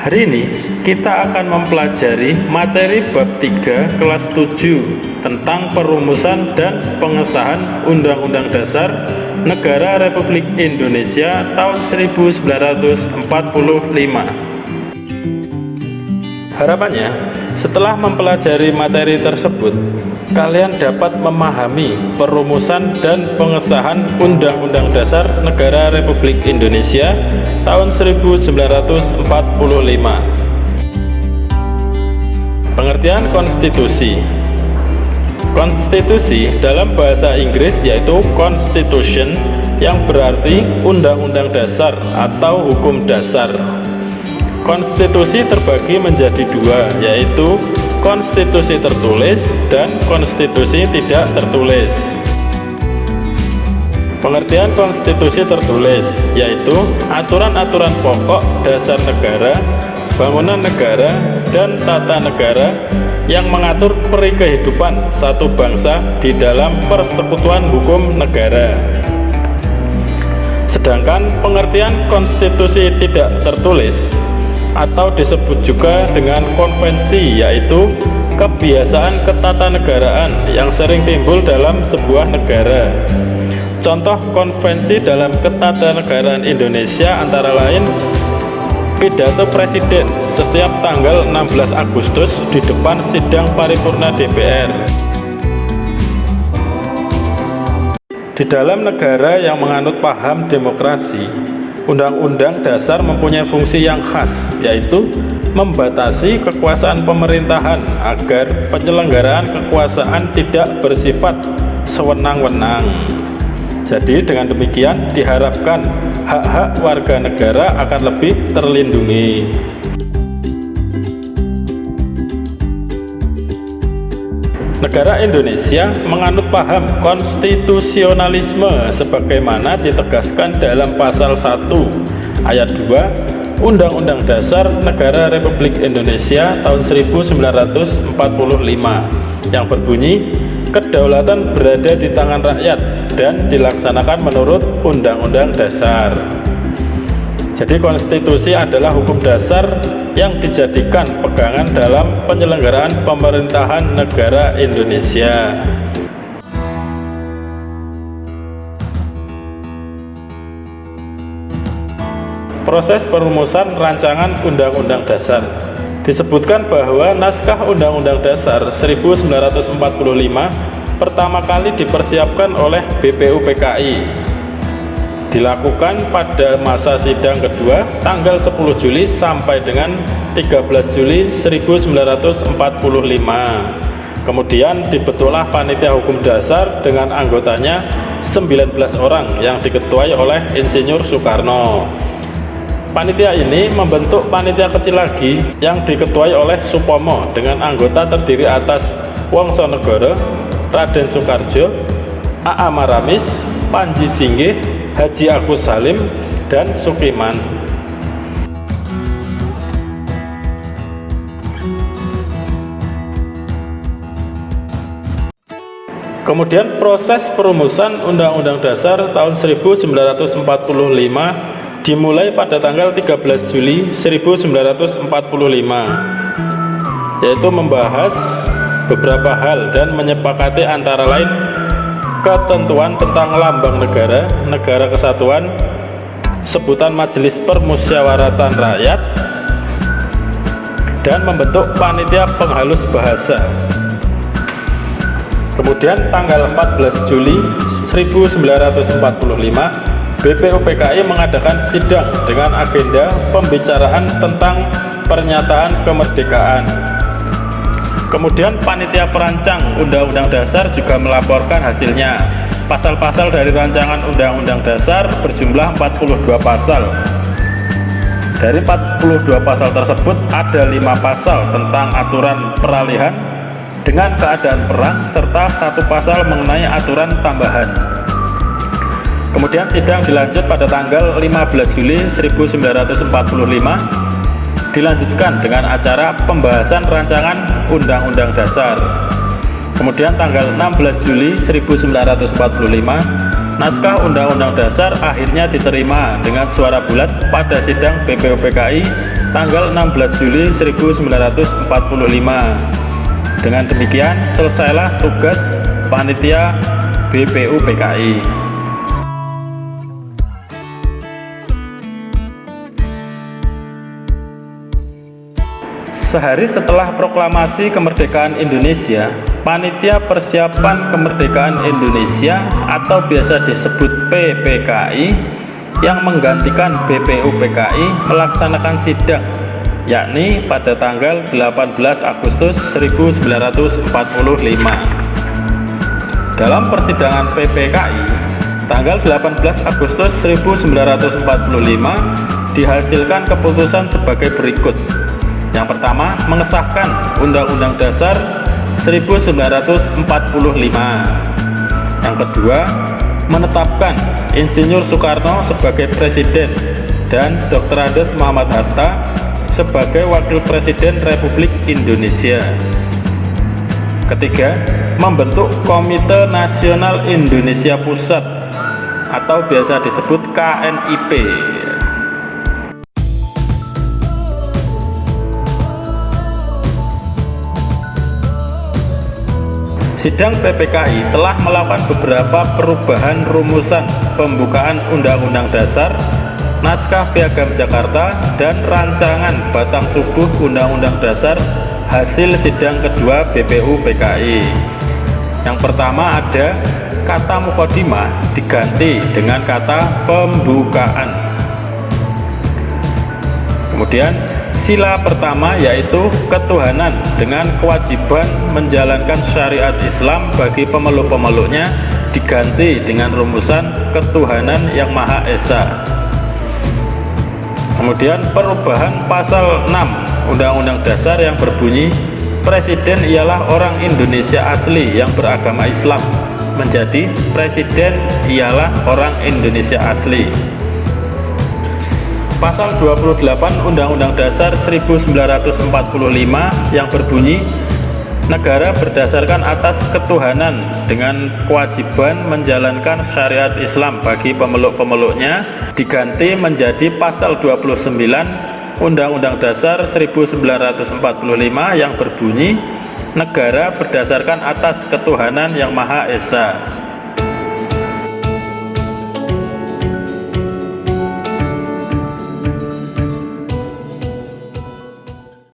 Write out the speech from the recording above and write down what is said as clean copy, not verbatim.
Hari ini kita akan mempelajari materi bab 3 kelas 7 tentang perumusan dan pengesahan Undang-Undang Dasar Negara Republik Indonesia tahun 1945. Harapannya, setelah mempelajari materi tersebut, kalian dapat memahami perumusan dan pengesahan Undang-Undang Dasar Negara Republik Indonesia tahun 1945. Pengertian konstitusi. Konstitusi dalam bahasa Inggris yaitu constitution, yang berarti undang-undang dasar atau hukum dasar. Konstitusi terbagi menjadi dua, yaitu konstitusi tertulis dan konstitusi tidak tertulis. Pengertian konstitusi tertulis yaitu aturan-aturan pokok dasar negara, bangunan negara, dan tata negara yang mengatur peri kehidupan satu bangsa di dalam persekutuan hukum negara. Sedangkan pengertian konstitusi tidak tertulis atau disebut juga dengan konvensi, yaitu kebiasaan ketatanegaraan yang sering timbul dalam sebuah negara. Contoh konvensi dalam ketatanegaraan Indonesia antara lain pidato presiden setiap tanggal 16 Agustus di depan sidang paripurna DPR. Di dalam negara yang menganut paham demokrasi, Undang-Undang Dasar mempunyai fungsi yang khas, yaitu membatasi kekuasaan pemerintahan agar penyelenggaraan kekuasaan tidak bersifat sewenang-wenang. Jadi dengan demikian diharapkan hak-hak warga negara akan lebih terlindungi. Negara Indonesia menganut paham konstitusionalisme sebagaimana ditegaskan dalam pasal 1 ayat 2 Undang-Undang Dasar Negara Republik Indonesia tahun 1945 yang berbunyi, kedaulatan berada di tangan rakyat dan dilaksanakan menurut Undang-Undang Dasar. Jadi konstitusi adalah hukum dasar yang dijadikan pegangan dalam penyelenggaraan pemerintahan negara Indonesia. Proses perumusan rancangan Undang-Undang Dasar. Disebutkan bahwa naskah Undang-Undang Dasar 1945 pertama kali dipersiapkan oleh BPUPKI. Dilakukan pada masa sidang kedua tanggal 10 Juli sampai dengan 13 Juli 1945. Kemudian dibentuklah panitia hukum dasar dengan anggotanya 19 orang yang diketuai oleh Insinyur Soekarno. Panitia ini membentuk panitia kecil lagi yang diketuai oleh Supomo dengan anggota terdiri atas Wongsonegoro, Raden Soekarjo, A.A. Maramis, Panji Singgih, Haji Agus Salim, dan Sukiman. Kemudian proses perumusan Undang-Undang Dasar tahun 1945 dimulai pada tanggal 13 Juli 1945, yaitu membahas beberapa hal dan menyepakati antara lain ketentuan tentang lambang negara, negara kesatuan, sebutan Majelis Permusyawaratan Rakyat, dan membentuk panitia penghalus bahasa. Kemudian tanggal 14 Juli 1945 BPUPKI mengadakan sidang dengan agenda pembicaraan tentang pernyataan kemerdekaan. Kemudian panitia perancang Undang-Undang Dasar juga melaporkan hasilnya. Pasal-pasal dari rancangan Undang-Undang Dasar berjumlah 42 pasal. Dari 42 pasal tersebut ada 5 pasal tentang aturan peralihan dengan keadaan perang serta 1 pasal mengenai aturan tambahan. Kemudian sidang dilanjut pada tanggal 15 Juli 1945 dilanjutkan dengan acara pembahasan rancangan Undang-Undang Dasar. Kemudian tanggal 16 Juli 1945 naskah Undang-Undang Dasar akhirnya diterima dengan suara bulat pada sidang BPUPKI tanggal 16 Juli 1945. Dengan demikian selesailah tugas panitia BPUPKI. Sehari setelah proklamasi kemerdekaan Indonesia, Panitia Persiapan Kemerdekaan Indonesia atau biasa disebut PPKI yang menggantikan BPUPKI melaksanakan sidang, yakni pada tanggal 18 Agustus 1945. Dalam persidangan PPKI, tanggal 18 Agustus 1945 dihasilkan keputusan sebagai berikut. Yang pertama, mengesahkan Undang-Undang Dasar 1945. Yang kedua, menetapkan Insinyur Soekarno sebagai Presiden dan Dr. Andes Muhammad Hatta sebagai Wakil Presiden Republik Indonesia. Ketiga, membentuk Komite Nasional Indonesia Pusat atau biasa disebut KNIP. Sidang PPKI telah melakukan beberapa perubahan rumusan pembukaan Undang-Undang Dasar, naskah Piagam Jakarta, dan rancangan batang tubuh Undang-Undang Dasar hasil sidang kedua BPUPKI. Yang pertama ada kata mukodimah diganti dengan kata pembukaan. Kemudian sila pertama yaitu ketuhanan dengan kewajiban menjalankan syariat Islam bagi pemeluk-pemeluknya diganti dengan rumusan ketuhanan yang Maha Esa. Kemudian perubahan pasal 6 Undang-Undang Dasar yang berbunyi Presiden ialah orang Indonesia asli yang beragama Islam menjadi Presiden ialah orang Indonesia asli. Pasal 28 Undang-Undang Dasar 1945 yang berbunyi negara berdasarkan atas ketuhanan dengan kewajiban menjalankan syariat Islam bagi pemeluk-pemeluknya diganti menjadi pasal 29 Undang-Undang Dasar 1945 yang berbunyi negara berdasarkan atas ketuhanan yang Maha Esa.